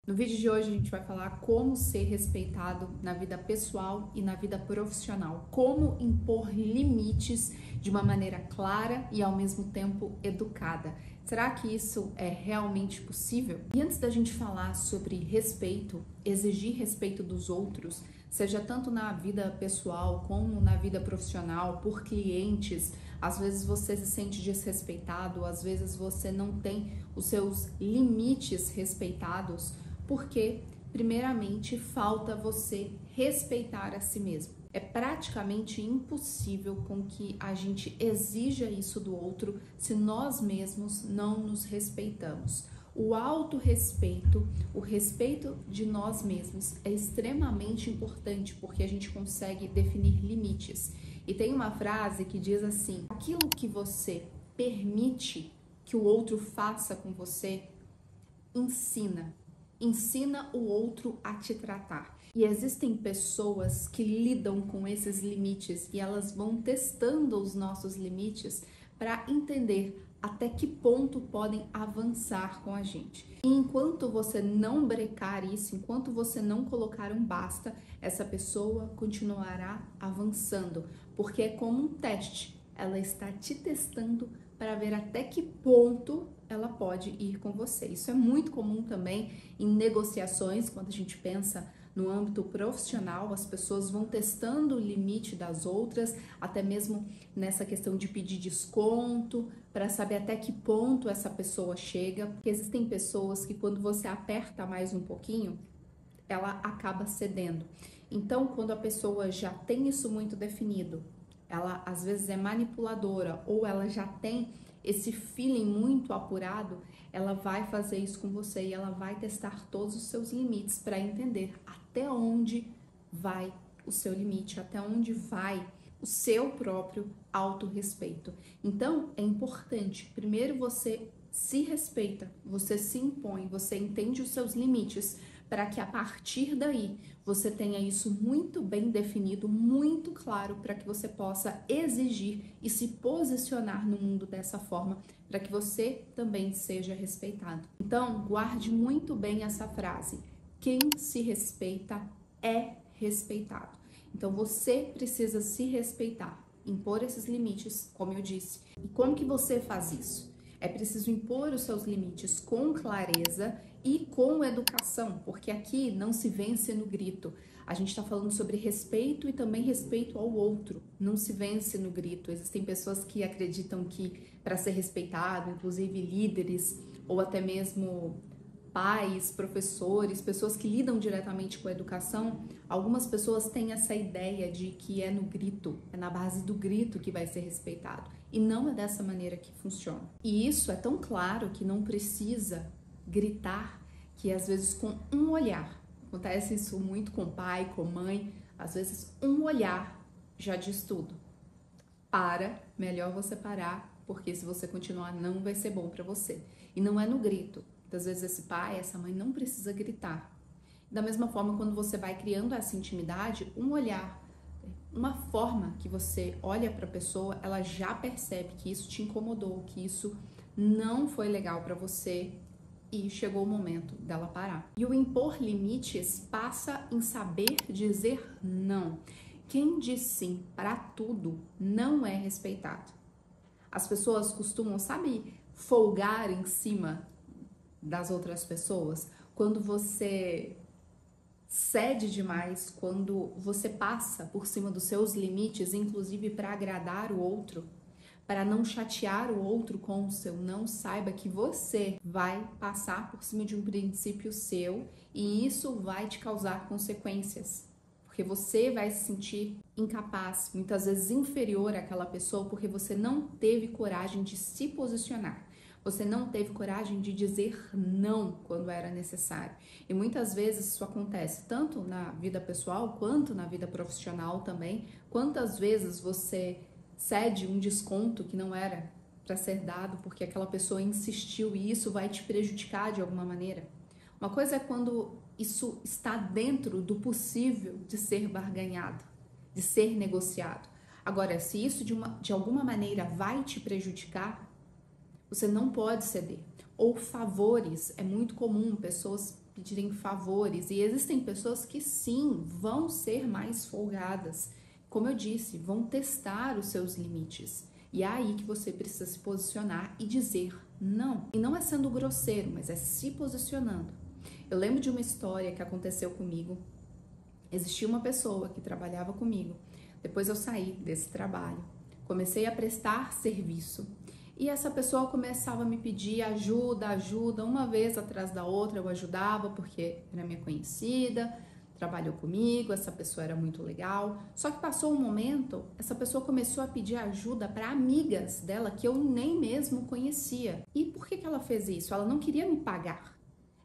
No vídeo de hoje a gente vai falar como ser respeitado na vida pessoal e na vida profissional, como impor limites de uma maneira clara e ao mesmo tempo educada. Será que isso é realmente possível? E antes da gente falar sobre respeito, exigir respeito dos outros, seja tanto na vida pessoal como na vida profissional, por clientes, às vezes você se sente desrespeitado, às vezes você não tem os seus limites respeitados, porque, primeiramente, falta você respeitar a si mesmo. É praticamente impossível com que a gente exija isso do outro se nós mesmos não nos respeitamos. O autorrespeito, o respeito de nós mesmos é extremamente importante porque a gente consegue definir limites. E tem uma frase que diz assim: aquilo que você permite que o outro faça com você, ensina o outro a te tratar. E existem pessoas que lidam com esses limites e elas vão testando os nossos limites para entender até que ponto podem avançar com a gente. E enquanto você não brecar isso, enquanto você não colocar um basta, essa pessoa continuará avançando, porque é como um teste. Ela está te testando para ver até que ponto ela pode ir com você. Isso é muito comum também em negociações, quando a gente pensa no âmbito profissional, as pessoas vão testando o limite das outras, até mesmo nessa questão de pedir desconto, para saber até que ponto essa pessoa chega, porque existem pessoas que quando você aperta mais um pouquinho, ela acaba cedendo. Então, quando a pessoa já tem isso muito definido, ela às vezes é manipuladora ou ela já tem esse feeling muito apurado, ela vai fazer isso com você e ela vai testar todos os seus limites para entender até onde vai o seu limite, até onde vai o seu próprio autorrespeito. Então, é importante, primeiro você se respeita, você se impõe, você entende os seus limites, para que a partir daí você tenha isso muito bem definido, muito claro, para que você possa exigir e se posicionar no mundo dessa forma, para que você também seja respeitado. Então, guarde muito bem essa frase: quem se respeita é respeitado. Então, você precisa se respeitar, impor esses limites, como eu disse. E como que você faz isso? É preciso impor os seus limites com clareza e com educação, porque aqui não se vence no grito. A gente está falando sobre respeito e também respeito ao outro. Não se vence no grito. Existem pessoas que acreditam que para ser respeitado, inclusive líderes ou até mesmo pais, professores, pessoas que lidam diretamente com a educação, algumas pessoas têm essa ideia de que é no grito, é na base do grito que vai ser respeitado. E não é dessa maneira que funciona. E isso é tão claro que não precisa gritar, que às vezes com um olhar, acontece isso muito com pai, com mãe, às vezes um olhar já diz tudo. Melhor você parar, porque se você continuar não vai ser bom para você. E não é no grito. Muitas vezes esse pai, essa mãe não precisa gritar. Da mesma forma, quando você vai criando essa intimidade, um olhar, uma forma que você olha para a pessoa, ela já percebe que isso te incomodou, que isso não foi legal para você e chegou o momento dela parar. E o impor limites passa em saber dizer não. Quem diz sim para tudo não é respeitado. As pessoas costumam, sabe, folgar em cima das outras pessoas quando você cede demais, quando você passa por cima dos seus limites, inclusive para agradar o outro, para não chatear o outro com o seu não. Saiba que você vai passar por cima de um princípio seu e isso vai te causar consequências. Porque você vai se sentir incapaz, muitas vezes inferior àquela pessoa, porque você não teve coragem de se posicionar. Você não teve coragem de dizer não quando era necessário. E muitas vezes isso acontece tanto na vida pessoal quanto na vida profissional também. Quantas vezes você cede um desconto que não era para ser dado porque aquela pessoa insistiu e isso vai te prejudicar de alguma maneira? Uma coisa é quando isso está dentro do possível de ser barganhado, de ser negociado. Agora, se isso de alguma maneira vai te prejudicar, você não pode ceder. Ou favores, é muito comum pessoas pedirem favores. E existem pessoas que sim, vão ser mais folgadas. Como eu disse, vão testar os seus limites. E é aí que você precisa se posicionar e dizer não. E não é sendo grosseiro, mas é se posicionando. Eu lembro de uma história que aconteceu comigo. Existia uma pessoa que trabalhava comigo. Depois eu saí desse trabalho. Comecei a prestar serviço. E essa pessoa começava a me pedir ajuda. Uma vez atrás da outra eu ajudava porque era minha conhecida, trabalhou comigo, essa pessoa era muito legal. Só que passou um momento, essa pessoa começou a pedir ajuda para amigas dela que eu nem mesmo conhecia. E por que ela fez isso? Ela não queria me pagar.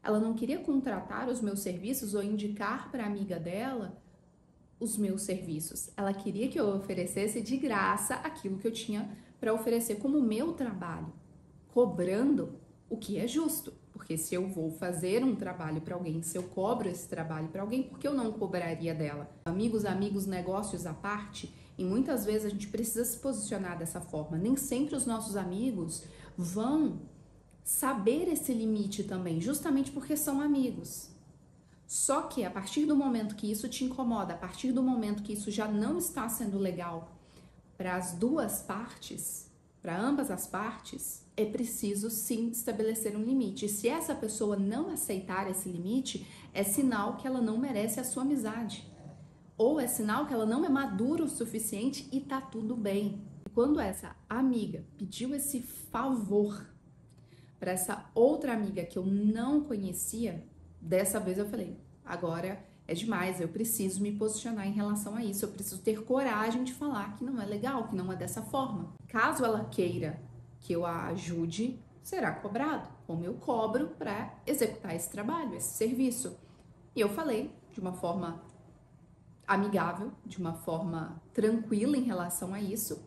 Ela não queria contratar os meus serviços ou indicar para a amiga dela os meus serviços. Ela queria que eu oferecesse de graça aquilo que eu tinha para oferecer como meu trabalho, cobrando o que é justo. Porque se eu vou fazer um trabalho para alguém, se eu cobro esse trabalho para alguém, por que eu não cobraria dela? Amigos, negócios à parte, e muitas vezes a gente precisa se posicionar dessa forma. Nem sempre os nossos amigos vão saber esse limite também, justamente porque são amigos. Só que a partir do momento que isso te incomoda, a partir do momento que isso já não está sendo legal para as duas partes, para ambas as partes, é preciso sim estabelecer um limite. E se essa pessoa não aceitar esse limite, é sinal que ela não merece a sua amizade. Ou é sinal que ela não é madura o suficiente e tá tudo bem. Quando essa amiga pediu esse favor para essa outra amiga que eu não conhecia, dessa vez eu falei, agora é demais, eu preciso me posicionar em relação a isso, eu preciso ter coragem de falar que não é legal, que não é dessa forma. Caso ela queira que eu a ajude, será cobrado, como eu cobro para executar esse trabalho, esse serviço. E eu falei de uma forma amigável, de uma forma tranquila em relação a isso,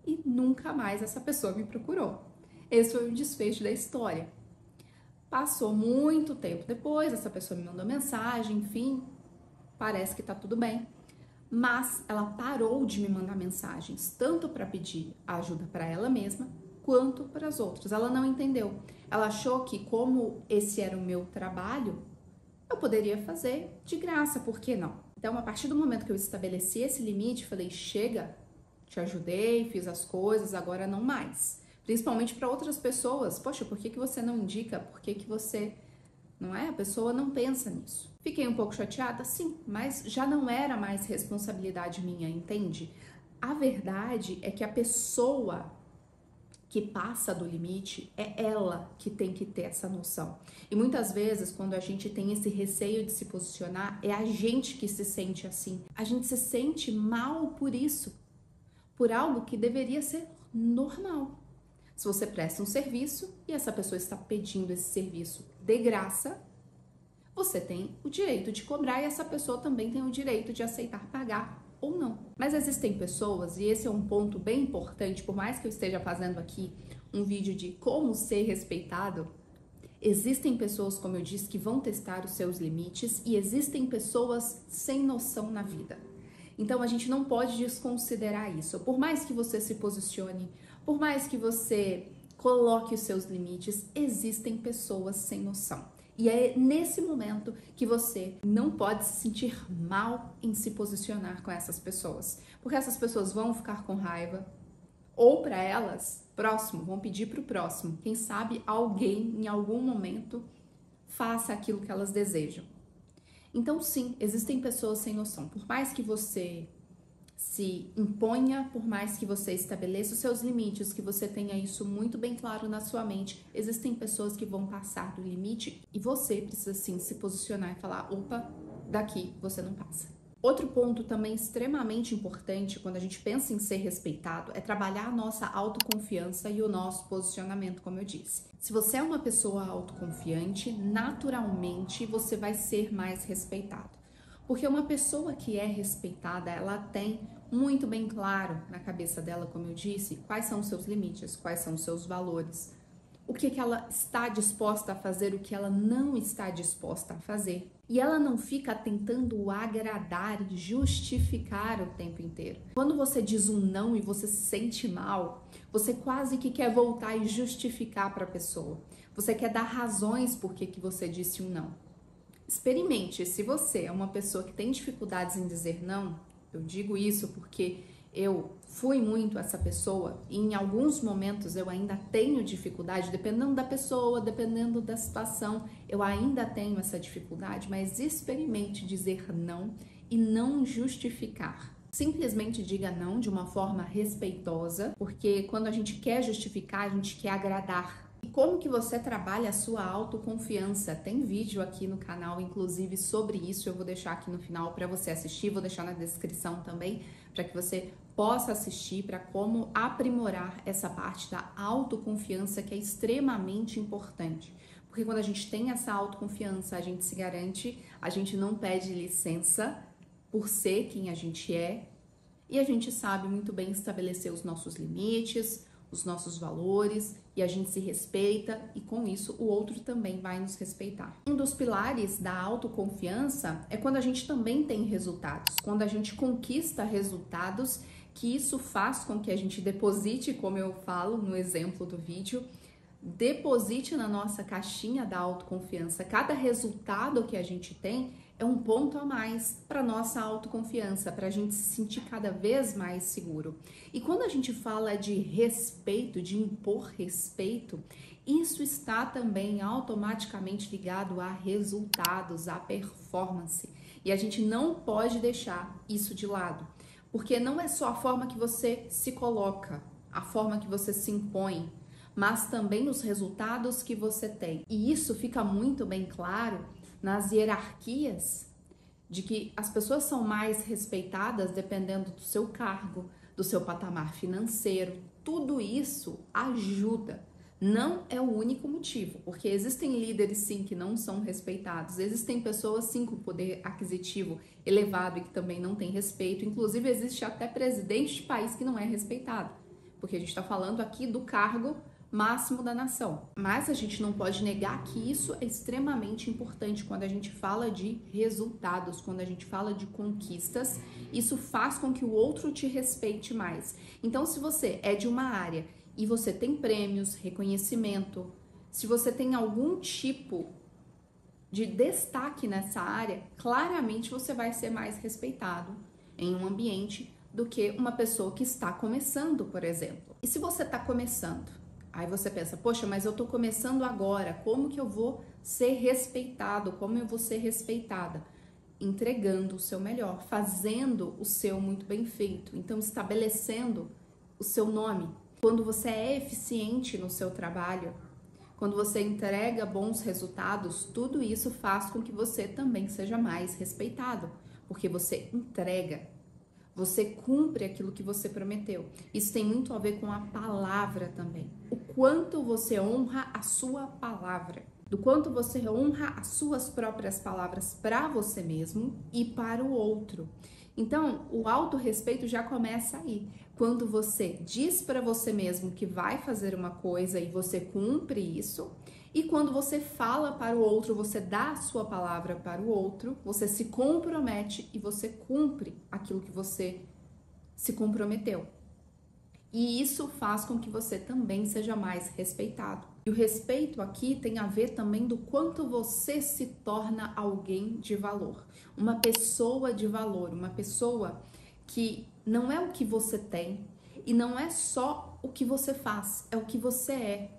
e nunca mais essa pessoa me procurou. Esse foi o desfecho da história. Passou muito tempo depois, essa pessoa me mandou mensagem, enfim, parece que tá tudo bem. Mas ela parou de me mandar mensagens, tanto para pedir ajuda para ela mesma, quanto para as outras. Ela não entendeu. Ela achou que como esse era o meu trabalho, eu poderia fazer de graça, por que não? Então, a partir do momento que eu estabeleci esse limite, falei, chega, te ajudei, fiz as coisas, agora não mais. Principalmente para outras pessoas. Poxa, por que você não indica? Por que você... Não é? A pessoa não pensa nisso. Fiquei um pouco chateada? Sim, mas já não era mais responsabilidade minha, entende? A verdade é que a pessoa que passa do limite é ela que tem que ter essa noção. E muitas vezes, quando a gente tem esse receio de se posicionar, é a gente que se sente assim. A gente se sente mal por isso, por algo que deveria ser normal. Se você presta um serviço e essa pessoa está pedindo esse serviço de graça, você tem o direito de cobrar e essa pessoa também tem o direito de aceitar pagar ou não. Mas existem pessoas, e esse é um ponto bem importante, por mais que eu esteja fazendo aqui um vídeo de como ser respeitado, existem pessoas, como eu disse, que vão testar os seus limites e existem pessoas sem noção na vida. Então a gente não pode desconsiderar isso. Por mais que você se posicione, por mais que você coloque os seus limites, existem pessoas sem noção. E é nesse momento que você não pode se sentir mal em se posicionar com essas pessoas. Porque essas pessoas vão ficar com raiva, ou para elas, próximo, vão pedir para o próximo. Quem sabe alguém, em algum momento, faça aquilo que elas desejam. Então, sim, existem pessoas sem noção. Por mais que você se imponha, por mais que você estabeleça os seus limites, que você tenha isso muito bem claro na sua mente, existem pessoas que vão passar do limite e você precisa sim se posicionar e falar, opa, daqui você não passa. Outro ponto também extremamente importante quando a gente pensa em ser respeitado é trabalhar a nossa autoconfiança e o nosso posicionamento, como eu disse. Se você é uma pessoa autoconfiante, naturalmente você vai ser mais respeitado. Porque uma pessoa que é respeitada, ela tem muito bem claro na cabeça dela, como eu disse, quais são os seus limites, quais são os seus valores, o que ela está disposta a fazer, o que ela não está disposta a fazer. E ela não fica tentando agradar e justificar o tempo inteiro. Quando você diz um não e você se sente mal, você quase que quer voltar e justificar para a pessoa. Você quer dar razões por que você disse um não. Experimente. Se você é uma pessoa que tem dificuldades em dizer não, eu digo isso porque eu fui muito essa pessoa e em alguns momentos eu ainda tenho dificuldade, dependendo da pessoa, dependendo da situação, eu ainda tenho essa dificuldade, mas experimente dizer não e não justificar. Simplesmente diga não de uma forma respeitosa, porque quando a gente quer justificar, a gente quer agradar. E como que você trabalha a sua autoconfiança? Tem vídeo aqui no canal, inclusive, sobre isso. Eu vou deixar aqui no final para você assistir, vou deixar na descrição também, para que você possa assistir para como aprimorar essa parte da autoconfiança, que é extremamente importante. Porque quando a gente tem essa autoconfiança, a gente se garante, a gente não pede licença por ser quem a gente é, e a gente sabe muito bem estabelecer os nossos limites, os nossos valores, e a gente se respeita, e com isso o outro também vai nos respeitar. Um dos pilares da autoconfiança é quando a gente também tem resultados, quando a gente conquista resultados, que isso faz com que a gente deposite, como eu falo no exemplo do vídeo, deposite na nossa caixinha da autoconfiança. Cada resultado que a gente tem é um ponto a mais para nossa autoconfiança, para a gente se sentir cada vez mais seguro. E quando a gente fala de respeito, de impor respeito, isso está também automaticamente ligado a resultados, a performance. E a gente não pode deixar isso de lado, porque não é só a forma que você se coloca, a forma que você se impõe, mas também os resultados que você tem. E isso fica muito bem claro nas hierarquias, de que as pessoas são mais respeitadas dependendo do seu cargo, do seu patamar financeiro. Tudo isso ajuda. Não é o único motivo, porque existem líderes sim que não são respeitados, existem pessoas sim com poder aquisitivo elevado e que também não têm respeito, inclusive existe até presidente de país que não é respeitado, porque a gente está falando aqui do cargo máximo da nação. Mas a gente não pode negar que isso é extremamente importante quando a gente fala de resultados, quando a gente fala de conquistas, isso faz com que o outro te respeite mais. Então, se você é de uma área e você tem prêmios, reconhecimento, se você tem algum tipo de destaque nessa área, claramente você vai ser mais respeitado em um ambiente do que uma pessoa que está começando, por exemplo. E se você está começando, aí você pensa, poxa, mas eu tô começando agora, como que eu vou ser respeitado? Como eu vou ser respeitada? Entregando o seu melhor, fazendo o seu muito bem feito, então estabelecendo o seu nome. Quando você é eficiente no seu trabalho, quando você entrega bons resultados, tudo isso faz com que você também seja mais respeitado, porque você entrega. Você cumpre aquilo que você prometeu. Isso tem muito a ver com a palavra também. O quanto você honra a sua palavra. Do quanto você honra as suas próprias palavras para você mesmo e para o outro. Então, o autorrespeito já começa aí. Quando você diz para você mesmo que vai fazer uma coisa e você cumpre isso, e quando você fala para o outro, você dá a sua palavra para o outro, você se compromete e você cumpre aquilo que você se comprometeu. E isso faz com que você também seja mais respeitado. E o respeito aqui tem a ver também do quanto você se torna alguém de valor. Uma pessoa de valor, uma pessoa que não é o que você tem e não é só o que você faz, é o que você é.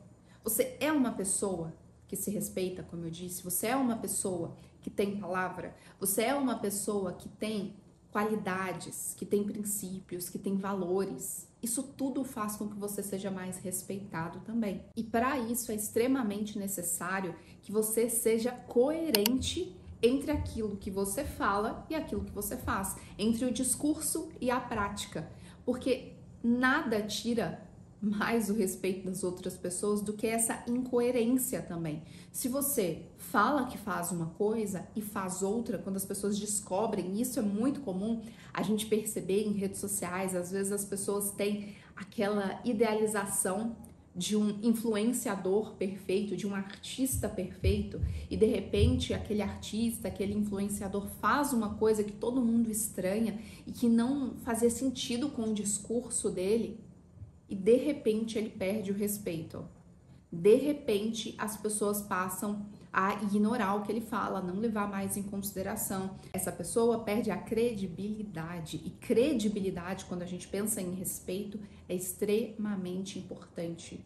Você é uma pessoa que se respeita, como eu disse, você é uma pessoa que tem palavra, você é uma pessoa que tem qualidades, que tem princípios, que tem valores. Isso tudo faz com que você seja mais respeitado também. E para isso é extremamente necessário que você seja coerente entre aquilo que você fala e aquilo que você faz, entre o discurso e a prática, porque nada tira mais o respeito das outras pessoas do que essa incoerência também. Se você fala que faz uma coisa e faz outra, quando as pessoas descobrem, isso é muito comum a gente perceber em redes sociais, às vezes as pessoas têm aquela idealização de um influenciador perfeito, de um artista perfeito, e de repente aquele artista, aquele influenciador faz uma coisa que todo mundo estranha e que não fazia sentido com o discurso dele, e de repente ele perde o respeito. De repente as pessoas passam a ignorar o que ele fala, não levar mais em consideração. Essa pessoa perde a credibilidade. E credibilidade, quando a gente pensa em respeito, é extremamente importante.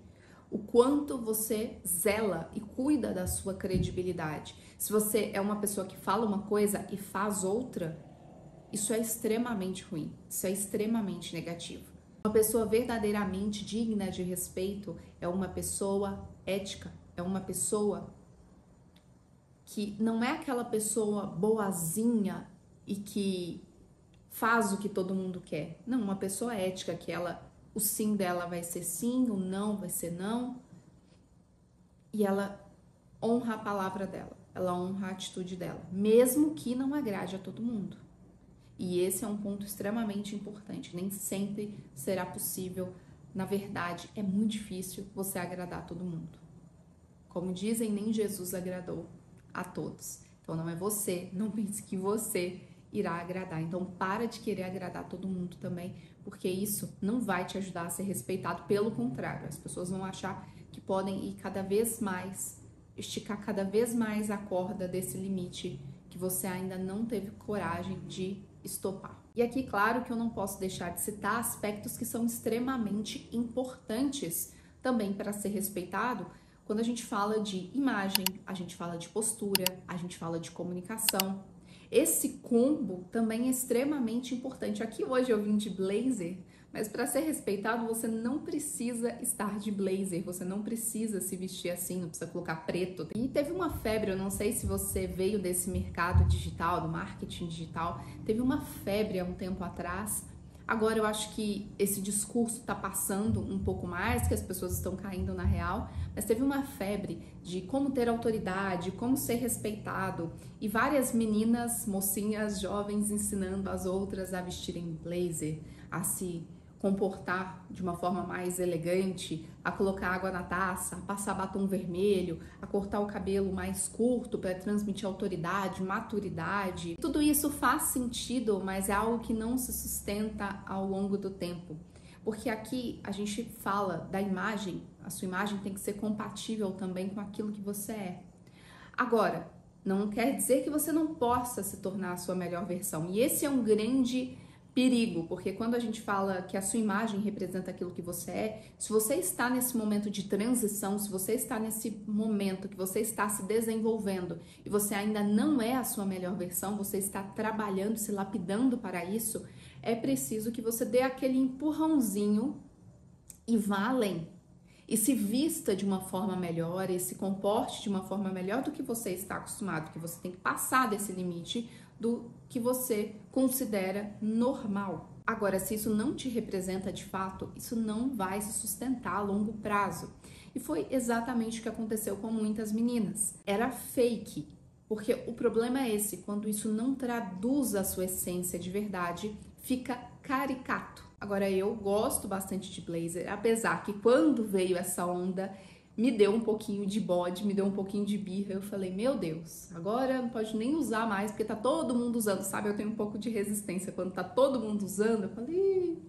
O quanto você zela e cuida da sua credibilidade. Se você é uma pessoa que fala uma coisa e faz outra, isso é extremamente ruim, isso é extremamente negativo. Uma pessoa verdadeiramente digna de respeito é uma pessoa ética, é uma pessoa que não é aquela pessoa boazinha e que faz o que todo mundo quer. Não, uma pessoa ética que o sim dela vai ser sim, o não vai ser não. E ela honra a palavra dela, ela honra a atitude dela, mesmo que não agrade a todo mundo. E esse é um ponto extremamente importante. Nem sempre será possível. Na verdade, é muito difícil você agradar a todo mundo. Como dizem, nem Jesus agradou a todos. Então não é você, não pense que você irá agradar. Então para de querer agradar todo mundo também, porque isso não vai te ajudar a ser respeitado. Pelo contrário, as pessoas vão achar que podem ir cada vez mais, esticar cada vez mais a corda desse limite que você ainda não teve coragem de estopar. E aqui, claro que eu não posso deixar de citar aspectos que são extremamente importantes também para ser respeitado. Quando a gente fala de imagem, a gente fala de postura, a gente fala de comunicação. Esse combo também é extremamente importante. Aqui hoje eu vim de blazer, mas para ser respeitado você não precisa estar de blazer, você não precisa se vestir assim, não precisa colocar preto. E teve uma febre, eu não sei se você veio desse mercado digital, do marketing digital, teve uma febre há um tempo atrás. Agora eu acho que esse discurso está passando um pouco mais, que as pessoas estão caindo na real, mas teve uma febre de como ter autoridade, como ser respeitado, e várias meninas, mocinhas, jovens ensinando as outras a vestirem blazer, a se comportar de uma forma mais elegante, a colocar água na taça, a passar batom vermelho, a cortar o cabelo mais curto para transmitir autoridade, maturidade. Tudo isso faz sentido, mas é algo que não se sustenta ao longo do tempo. Porque aqui a gente fala da imagem, a sua imagem tem que ser compatível também com aquilo que você é. Agora, não quer dizer que você não possa se tornar a sua melhor versão. E esse é um grande perigo, porque quando a gente fala que a sua imagem representa aquilo que você é, se você está nesse momento de transição, se você está nesse momento que você está se desenvolvendo e você ainda não é a sua melhor versão, você está trabalhando, se lapidando para isso, é preciso que você dê aquele empurrãozinho e vá além. E se vista de uma forma melhor, e se comporte de uma forma melhor do que você está acostumado, que você tem que passar desse limite do que você considera normal. Agora, se isso não te representa de fato, isso não vai se sustentar a longo prazo. E foi exatamente o que aconteceu com muitas meninas. Era fake, porque o problema é esse, quando isso não traduz a sua essência de verdade, fica caricato. Agora, eu gosto bastante de blazer, apesar que quando veio essa onda, me deu um pouquinho de bode, me deu um pouquinho de birra. Eu falei, meu Deus, agora não pode nem usar mais, porque tá todo mundo usando, sabe? Eu tenho um pouco de resistência. Quando tá todo mundo usando, eu falei,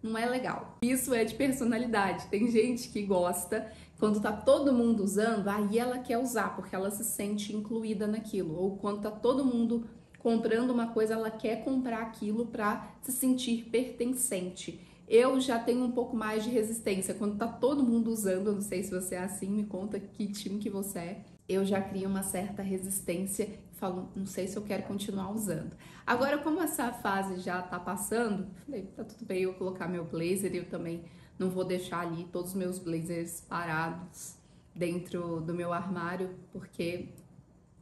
não é legal. Isso é de personalidade. Tem gente que gosta, quando tá todo mundo usando, aí ela quer usar, porque ela se sente incluída naquilo. Ou quando tá todo mundo comprando uma coisa, ela quer comprar aquilo para se sentir pertencente. Eu já tenho um pouco mais de resistência. Quando tá todo mundo usando, eu não sei se você é assim, me conta que time que você é. Eu já crio uma certa resistência e falo, não sei se eu quero continuar usando. Agora, como essa fase já tá passando, falei, tá tudo bem eu colocar meu blazer, eu também não vou deixar ali todos os meus blazers parados dentro do meu armário, porque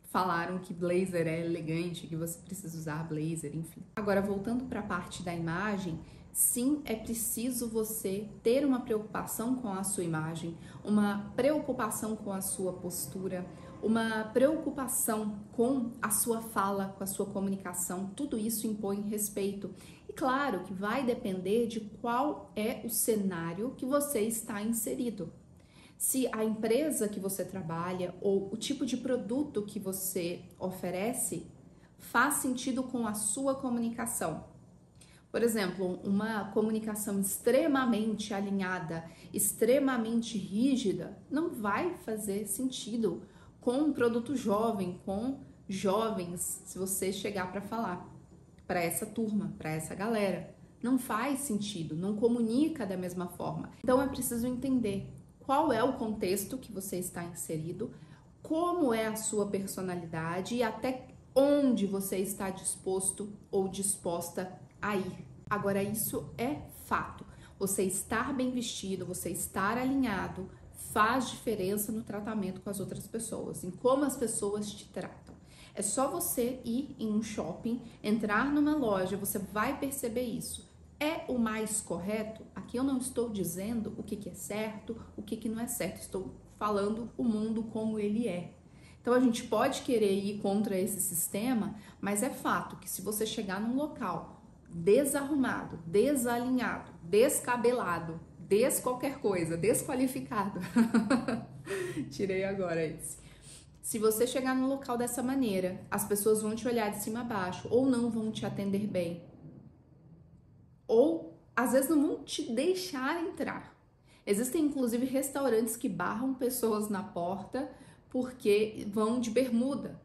falaram que blazer é elegante, que você precisa usar blazer, enfim. Agora, voltando para a parte da imagem, sim, é preciso você ter uma preocupação com a sua imagem, uma preocupação com a sua postura, uma preocupação com a sua fala, com a sua comunicação. Tudo isso impõe respeito. E claro que vai depender de qual é o cenário que você está inserido. Se a empresa que você trabalha ou o tipo de produto que você oferece faz sentido com a sua comunicação. Por exemplo, uma comunicação extremamente alinhada, extremamente rígida, não vai fazer sentido com um produto jovem, com jovens, se você chegar para falar para essa turma, para essa galera. Não faz sentido, não comunica da mesma forma. Então é preciso entender qual é o contexto que você está inserido, como é a sua personalidade e até onde você está disposto ou disposta a ir. Agora, isso é fato. Você estar bem vestido, você estar alinhado, faz diferença no tratamento com as outras pessoas, em como as pessoas te tratam. É só você ir em um shopping, entrar numa loja, você vai perceber isso. É o mais correto? Aqui eu não estou dizendo o que é certo, o que não é certo. Estou falando o mundo como ele é. Então a gente pode querer ir contra esse sistema, mas é fato que se você chegar num local desarrumado, desalinhado, descabelado, qualquer coisa, desqualificado. Tirei agora esse. Se você chegar num local dessa maneira, as pessoas vão te olhar de cima a baixo ou não vão te atender bem. Ou às vezes não vão te deixar entrar. Existem inclusive restaurantes que barram pessoas na porta porque vão de bermuda.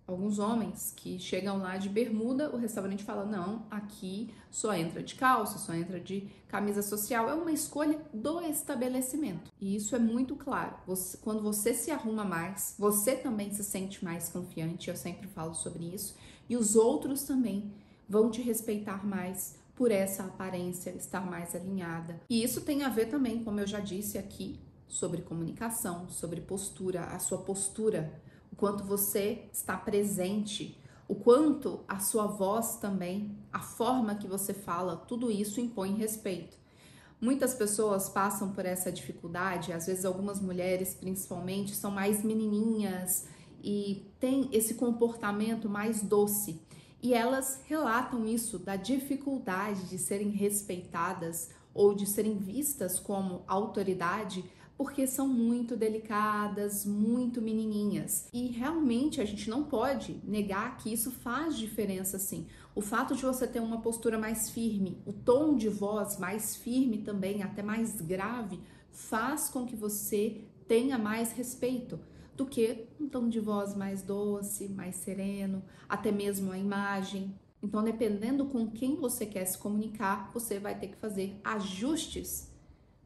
Alguns homens que chegam lá de bermuda, o restaurante fala, não, aqui só entra de calça, só entra de camisa social. É uma escolha do estabelecimento. E isso é muito claro. Quando você se arruma mais, você também se sente mais confiante, eu sempre falo sobre isso. E os outros também vão te respeitar mais por essa aparência estar mais alinhada. E isso tem a ver também, como eu já disse aqui, sobre comunicação, sobre postura, a sua postura, o quanto você está presente, o quanto a sua voz também, a forma que você fala, tudo isso impõe respeito. Muitas pessoas passam por essa dificuldade, às vezes algumas mulheres principalmente são mais menininhas e têm esse comportamento mais doce. E elas relatam isso, da dificuldade de serem respeitadas ou de serem vistas como autoridade, porque são muito delicadas, muito menininhas. E realmente a gente não pode negar que isso faz diferença sim. O fato de você ter uma postura mais firme, o tom de voz mais firme também, até mais grave, faz com que você tenha mais respeito do que um tom de voz mais doce, mais sereno, até mesmo a imagem. Então, dependendo com quem você quer se comunicar, você vai ter que fazer ajustes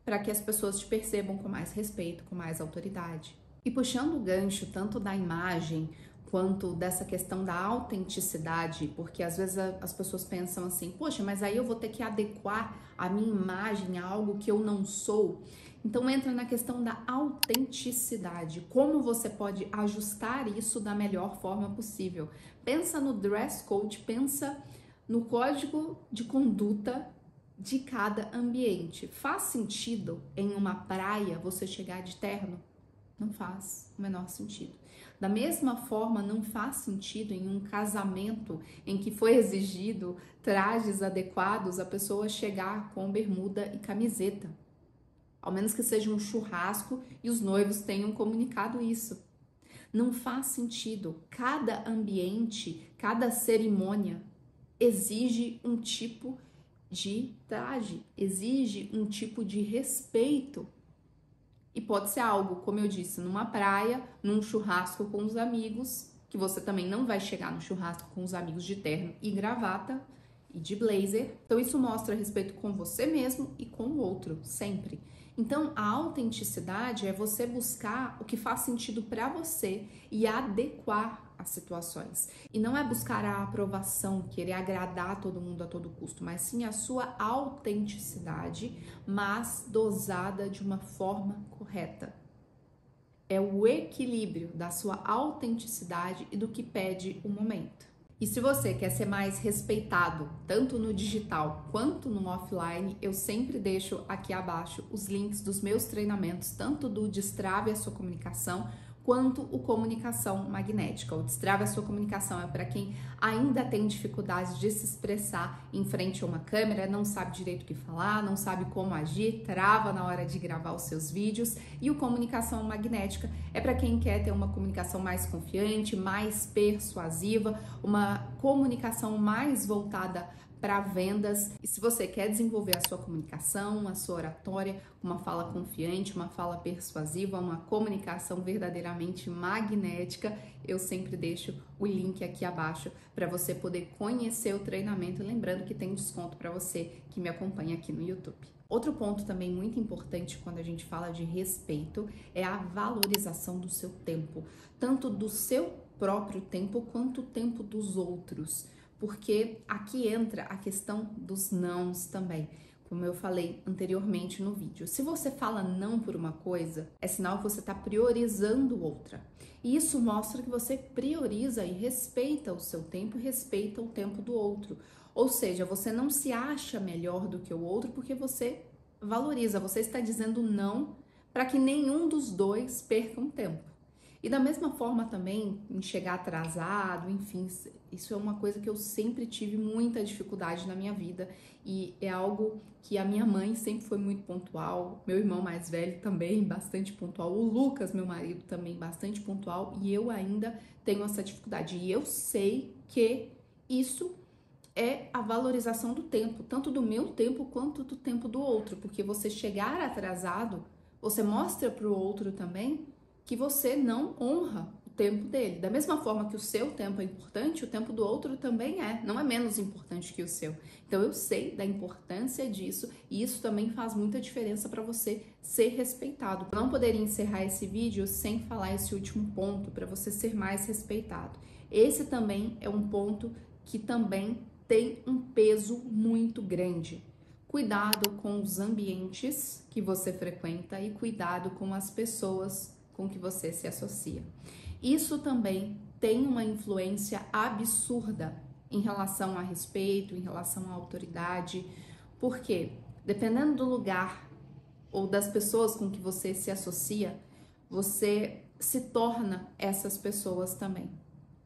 para que as pessoas te percebam com mais respeito, com mais autoridade. E puxando o gancho tanto da imagem quanto dessa questão da autenticidade, porque às vezes as pessoas pensam assim, poxa, mas aí eu vou ter que adequar a minha imagem a algo que eu não sou. Então entra na questão da autenticidade, como você pode ajustar isso da melhor forma possível. Pensa no dress code, pensa no código de conduta de cada ambiente. Faz sentido em uma praia você chegar de terno? Não faz o menor sentido. Da mesma forma, não faz sentido em um casamento em que foi exigido trajes adequados a pessoa chegar com bermuda e camiseta. Ao menos que seja um churrasco e os noivos tenham comunicado isso. Não faz sentido. Cada ambiente, cada cerimônia exige um tipo de traje, exige um tipo de respeito. E pode ser algo, como eu disse, numa praia, num churrasco com os amigos, que você também não vai chegar no churrasco com os amigos de terno e gravata e de blazer. Então isso mostra respeito com você mesmo e com o outro, sempre. Então a autenticidade é você buscar o que faz sentido para você e adequar as situações. E não é buscar a aprovação, querer agradar todo mundo a todo custo, mas sim a sua autenticidade, mas dosada de uma forma correta. É o equilíbrio da sua autenticidade e do que pede o momento. E se você quer ser mais respeitado, tanto no digital quanto no offline, eu sempre deixo aqui abaixo os links dos meus treinamentos, tanto do Destrave a Sua Comunicação, quanto o Comunicação Magnética. O Destrave a Sua Comunicação é para quem ainda tem dificuldade de se expressar em frente a uma câmera, não sabe direito o que falar, não sabe como agir, trava na hora de gravar os seus vídeos. E o Comunicação Magnética é para quem quer ter uma comunicação mais confiante, mais persuasiva, uma comunicação mais voltada para vendas. E se você quer desenvolver a sua comunicação, a sua oratória, uma fala confiante, uma fala persuasiva, uma comunicação verdadeiramente magnética, eu sempre deixo o link aqui abaixo para você poder conhecer o treinamento. Lembrando que tem desconto para você que me acompanha aqui no YouTube. Outro ponto também muito importante quando a gente fala de respeito é a valorização do seu tempo, tanto do seu próprio tempo quanto o tempo dos outros, porque aqui entra a questão dos nãos também, como eu falei anteriormente no vídeo. Se você fala não por uma coisa, é sinal que você está priorizando outra. E isso mostra que você prioriza e respeita o seu tempo e respeita o tempo do outro. Ou seja, você não se acha melhor do que o outro porque você valoriza, você está dizendo não para que nenhum dos dois perca um tempo. E da mesma forma também, em chegar atrasado, enfim, isso é uma coisa que eu sempre tive muita dificuldade na minha vida e é algo que a minha mãe sempre foi muito pontual, meu irmão mais velho também bastante pontual, o Lucas, meu marido, também bastante pontual e eu ainda tenho essa dificuldade. E eu sei que isso é a valorização do tempo, tanto do meu tempo quanto do tempo do outro, porque você chegar atrasado, você mostra para o outro também que você não honra o tempo dele. Da mesma forma que o seu tempo é importante, o tempo do outro também é, não é menos importante que o seu. Então eu sei da importância disso e isso também faz muita diferença para você ser respeitado. Eu não poderia encerrar esse vídeo sem falar esse último ponto para você ser mais respeitado. Esse também é um ponto que também tem um peso muito grande. Cuidado com os ambientes que você frequenta e cuidado com as pessoas com que você se associa. Isso também tem uma influência absurda em relação a respeito, em relação à autoridade, porque dependendo do lugar ou das pessoas com que você se associa, você se torna essas pessoas também.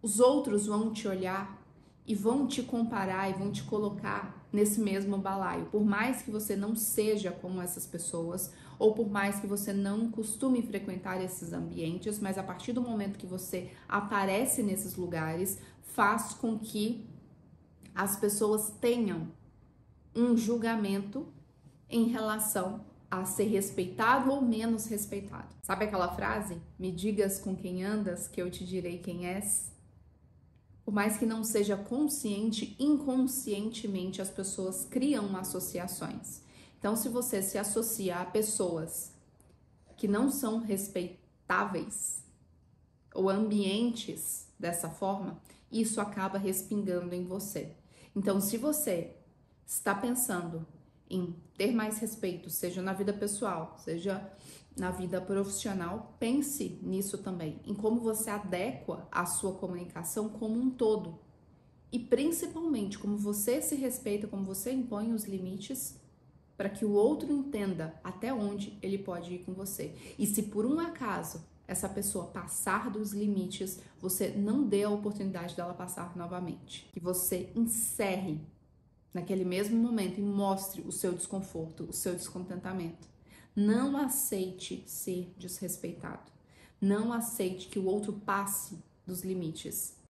Os outros vão te olhar e vão te comparar e vão te colocar nesse mesmo balaio. Por mais que você não seja como essas pessoas, ou por mais que você não costume frequentar esses ambientes, mas a partir do momento que você aparece nesses lugares, faz com que as pessoas tenham um julgamento em relação a ser respeitado ou menos respeitado. Sabe aquela frase? Me digas com quem andas, que eu te direi quem és? Por mais que não seja consciente, inconscientemente as pessoas criam associações. Então, se você se associa a pessoas que não são respeitáveis ou ambientes dessa forma, isso acaba respingando em você. Então, se você está pensando em ter mais respeito, seja na vida pessoal, seja na vida profissional, pense nisso também, em como você adequa a sua comunicação como um todo. E principalmente como você se respeita, como você impõe os limites para que o outro entenda até onde ele pode ir com você. E se por um acaso essa pessoa passar dos limites, você não dê a oportunidade dela passar novamente. Que você encerre naquele mesmo momento e mostre o seu desconforto, o seu descontentamento. Não aceite ser desrespeitado. Não aceite que o outro passe dos limites.